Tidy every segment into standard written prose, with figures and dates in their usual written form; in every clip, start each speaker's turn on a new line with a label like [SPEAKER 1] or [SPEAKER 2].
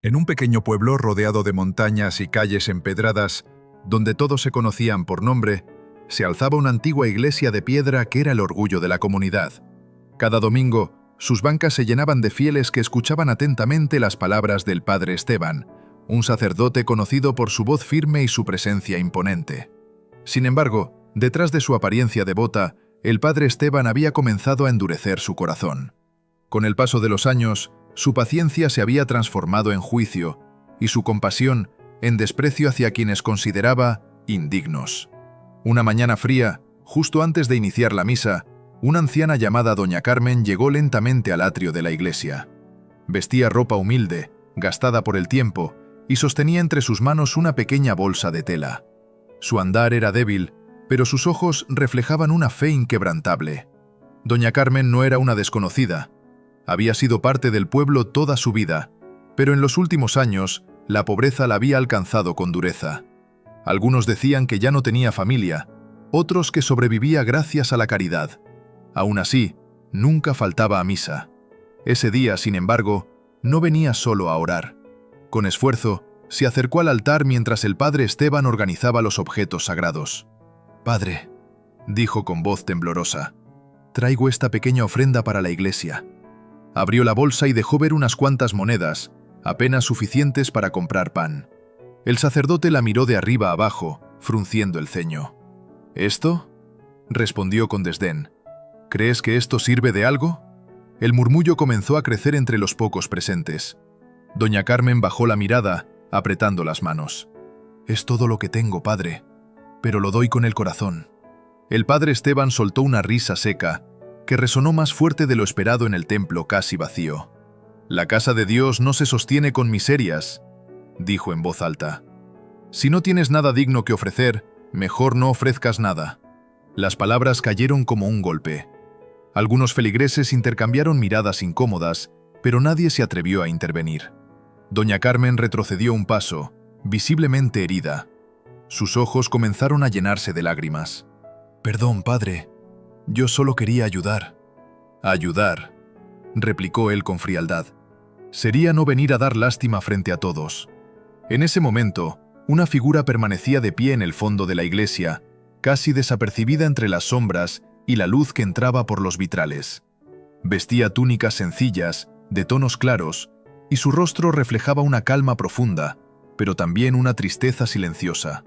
[SPEAKER 1] En un pequeño pueblo rodeado de montañas y calles empedradas, donde todos se conocían por nombre, se alzaba una antigua iglesia de piedra que era el orgullo de la comunidad. Cada domingo, sus bancas se llenaban de fieles que escuchaban atentamente las palabras del padre Esteban, un sacerdote conocido por su voz firme y su presencia imponente. Sin embargo, detrás de su apariencia devota, el padre Esteban había comenzado a endurecer su corazón. Con el paso de los años, su paciencia se había transformado en juicio y su compasión en desprecio hacia quienes consideraba indignos. Una mañana fría, justo antes de iniciar la misa, una anciana llamada Doña Carmen llegó lentamente al atrio de la iglesia. Vestía ropa humilde, gastada por el tiempo, y sostenía entre sus manos una pequeña bolsa de tela. Su andar era débil, pero sus ojos reflejaban una fe inquebrantable. Doña Carmen no era una desconocida. Había sido parte del pueblo toda su vida, pero en los últimos años la pobreza la había alcanzado con dureza. Algunos decían que ya no tenía familia, otros que sobrevivía gracias a la caridad. Aún así, nunca faltaba a misa. Ese día, sin embargo, no venía solo a orar. Con esfuerzo, se acercó al altar mientras el padre Esteban organizaba los objetos sagrados. «Padre», dijo con voz temblorosa, «traigo esta pequeña ofrenda para la iglesia». Abrió la bolsa y dejó ver unas cuantas monedas, apenas suficientes para comprar pan. El sacerdote la miró de arriba abajo, frunciendo el ceño. «¿Esto?», respondió con desdén. «¿Crees que esto sirve de algo?». El murmullo comenzó a crecer entre los pocos presentes. Doña Carmen bajó la mirada, apretando las manos. «Es todo lo que tengo, padre, pero lo doy con el corazón». El padre Esteban soltó una risa seca, que resonó más fuerte de lo esperado en el templo casi vacío. «La casa de Dios no se sostiene con miserias», dijo en voz alta. «Si no tienes nada digno que ofrecer, mejor no ofrezcas nada». Las palabras cayeron como un golpe. Algunos feligreses intercambiaron miradas incómodas, pero nadie se atrevió a intervenir. Doña Carmen retrocedió un paso, visiblemente herida. Sus ojos comenzaron a llenarse de lágrimas. «Perdón, padre. Yo solo quería ayudar». «Ayudar», replicó él con frialdad. «Sería no venir a dar lástima frente a todos». En ese momento, una figura permanecía de pie en el fondo de la iglesia, casi desapercibida entre las sombras y la luz que entraba por los vitrales. Vestía túnicas sencillas, de tonos claros, y su rostro reflejaba una calma profunda, pero también una tristeza silenciosa.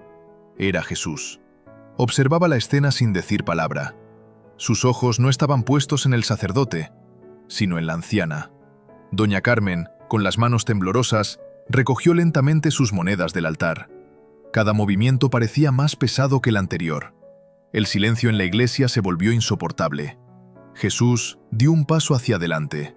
[SPEAKER 1] Era Jesús. Observaba la escena sin decir palabra. Sus ojos no estaban puestos en el sacerdote, sino en la anciana. Doña Carmen, con las manos temblorosas, recogió lentamente sus monedas del altar. Cada movimiento parecía más pesado que el anterior. El silencio en la iglesia se volvió insoportable. Jesús dio un paso hacia adelante.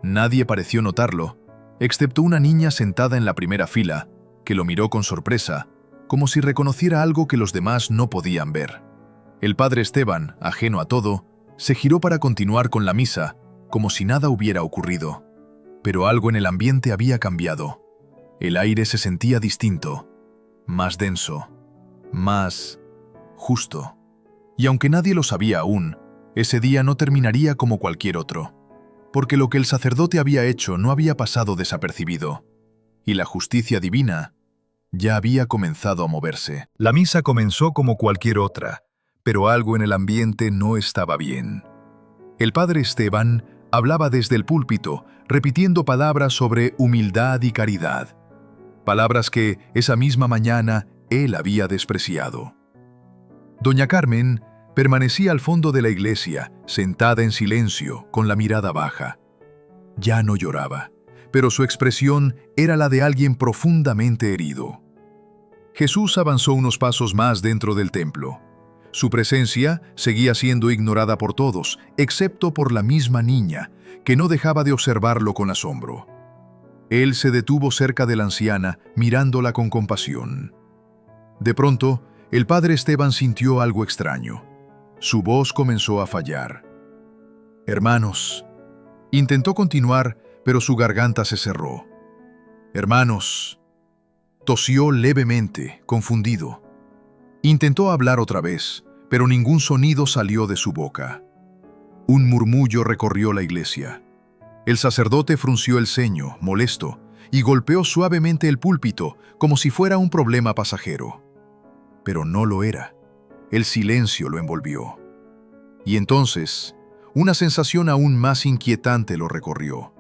[SPEAKER 1] Nadie pareció notarlo, excepto una niña sentada en la primera fila, que lo miró con sorpresa, como si reconociera algo que los demás no podían ver. El padre Esteban, ajeno a todo, se giró para continuar con la misa, como si nada hubiera ocurrido. Pero algo en el ambiente había cambiado. El aire se sentía distinto, más denso, más justo. Y aunque nadie lo sabía aún, ese día no terminaría como cualquier otro, porque lo que el sacerdote había hecho no había pasado desapercibido, y la justicia divina ya había comenzado a moverse. La misa comenzó como cualquier otra, pero algo en el ambiente no estaba bien. El padre Esteban hablaba desde el púlpito, repitiendo palabras sobre humildad y caridad, palabras que esa misma mañana él había despreciado. Doña Carmen permanecía al fondo de la iglesia, sentada en silencio, con la mirada baja. Ya no lloraba, pero su expresión era la de alguien profundamente herido. Jesús avanzó unos pasos más dentro del templo. Su presencia seguía siendo ignorada por todos, excepto por la misma niña, que no dejaba de observarlo con asombro. Él se detuvo cerca de la anciana, mirándola con compasión. De pronto, el padre Esteban sintió algo extraño. Su voz comenzó a fallar. «Hermanos», intentó continuar, pero su garganta se cerró. «Hermanos», tosió levemente, confundido. Intentó hablar otra vez, pero ningún sonido salió de su boca. Un murmullo recorrió la iglesia. El sacerdote frunció el ceño, molesto, y golpeó suavemente el púlpito como si fuera un problema pasajero. Pero no lo era. El silencio lo envolvió. Y entonces, una sensación aún más inquietante lo recorrió.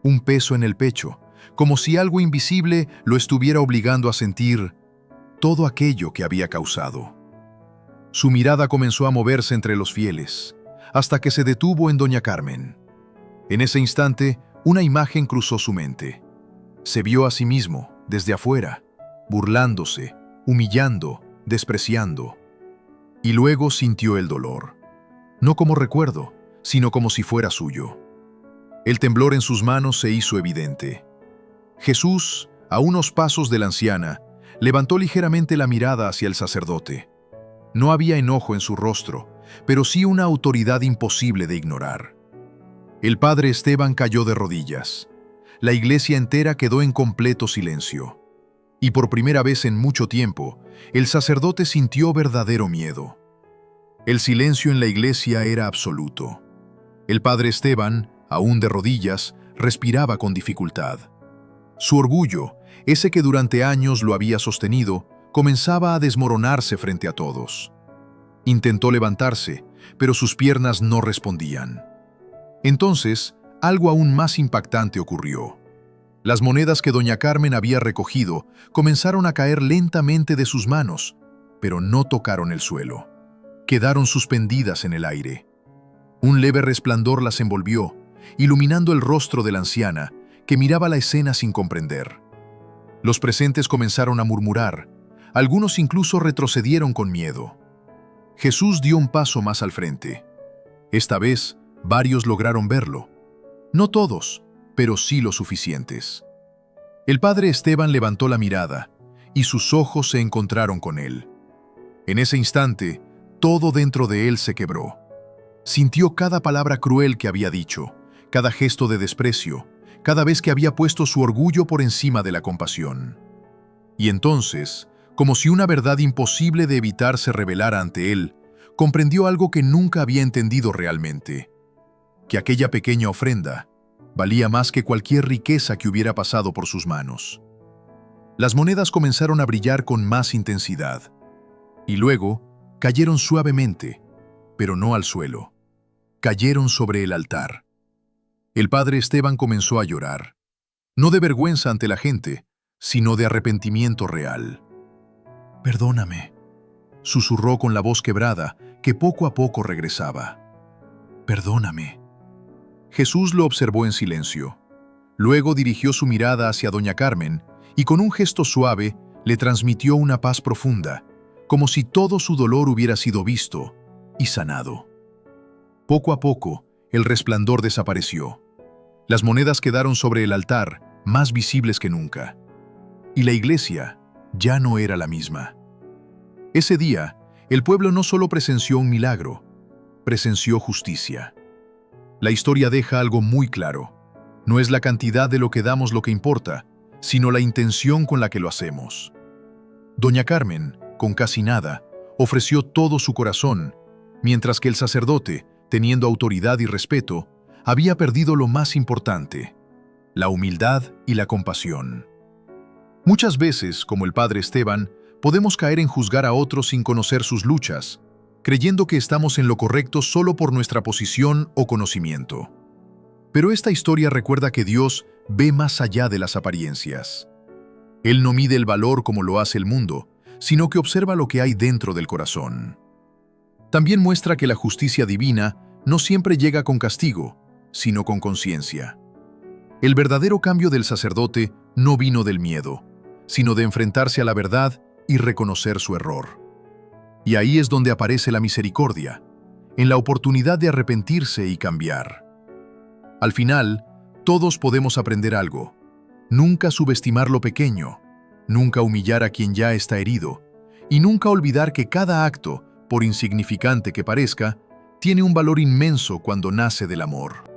[SPEAKER 1] Un peso en el pecho, como si algo invisible lo estuviera obligando a sentir todo aquello que había causado. Su mirada comenzó a moverse entre los fieles, hasta que se detuvo en doña Carmen. En ese instante, una imagen cruzó su mente. Se vio a sí mismo, desde afuera, burlándose, humillando, despreciando. Y luego sintió el dolor, no como recuerdo, sino como si fuera suyo. El temblor en sus manos se hizo evidente. Jesús, a unos pasos de la anciana, levantó ligeramente la mirada hacia el sacerdote. No había enojo en su rostro, pero sí una autoridad imposible de ignorar. El padre Esteban cayó de rodillas. La iglesia entera quedó en completo silencio. Y por primera vez en mucho tiempo, el sacerdote sintió verdadero miedo. El silencio en la iglesia era absoluto. El padre Esteban, aún de rodillas, respiraba con dificultad. Su orgullo, ese que durante años lo había sostenido, comenzaba a desmoronarse frente a todos. Intentó levantarse, pero sus piernas no respondían. Entonces, algo aún más impactante ocurrió. Las monedas que doña Carmen había recogido comenzaron a caer lentamente de sus manos, pero no tocaron el suelo. Quedaron suspendidas en el aire. Un leve resplandor las envolvió, iluminando el rostro de la anciana, que miraba la escena sin comprender. Los presentes comenzaron a murmurar, algunos incluso retrocedieron con miedo. Jesús dio un paso más al frente. Esta vez, varios lograron verlo. No todos, pero sí lo suficientes. El padre Esteban levantó la mirada, y sus ojos se encontraron con él. En ese instante, todo dentro de él se quebró. Sintió cada palabra cruel que había dicho, cada gesto de desprecio, cada vez que había puesto su orgullo por encima de la compasión. Y entonces, como si una verdad imposible de evitar se revelara ante él, comprendió algo que nunca había entendido realmente: que aquella pequeña ofrenda valía más que cualquier riqueza que hubiera pasado por sus manos. Las monedas comenzaron a brillar con más intensidad, y luego cayeron suavemente, pero no al suelo. Cayeron sobre el altar. El padre Esteban comenzó a llorar, no de vergüenza ante la gente, sino de arrepentimiento real. «Perdóname», susurró con la voz quebrada, que poco a poco regresaba. «Perdóname». Jesús lo observó en silencio. Luego dirigió su mirada hacia doña Carmen y con un gesto suave le transmitió una paz profunda, como si todo su dolor hubiera sido visto y sanado. Poco a poco, el resplandor desapareció. Las monedas quedaron sobre el altar, más visibles que nunca. Y la iglesia ya no era la misma. Ese día, el pueblo no solo presenció un milagro, presenció justicia. La historia deja algo muy claro. No es la cantidad de lo que damos lo que importa, sino la intención con la que lo hacemos. Doña Carmen, con casi nada, ofreció todo su corazón, mientras que el sacerdote, teniendo autoridad y respeto, había perdido lo más importante: la humildad y la compasión. Muchas veces, como el padre Esteban, podemos caer en juzgar a otros sin conocer sus luchas, creyendo que estamos en lo correcto solo por nuestra posición o conocimiento. Pero esta historia recuerda que Dios ve más allá de las apariencias. Él no mide el valor como lo hace el mundo, sino que observa lo que hay dentro del corazón. También muestra que la justicia divina no siempre llega con castigo, sino con conciencia. El verdadero cambio del sacerdote no vino del miedo, sino de enfrentarse a la verdad y reconocer su error. Y ahí es donde aparece la misericordia, en la oportunidad de arrepentirse y cambiar. Al final, todos podemos aprender algo: nunca subestimar lo pequeño, nunca humillar a quien ya está herido, y nunca olvidar que cada acto, por insignificante que parezca, tiene un valor inmenso cuando nace del amor.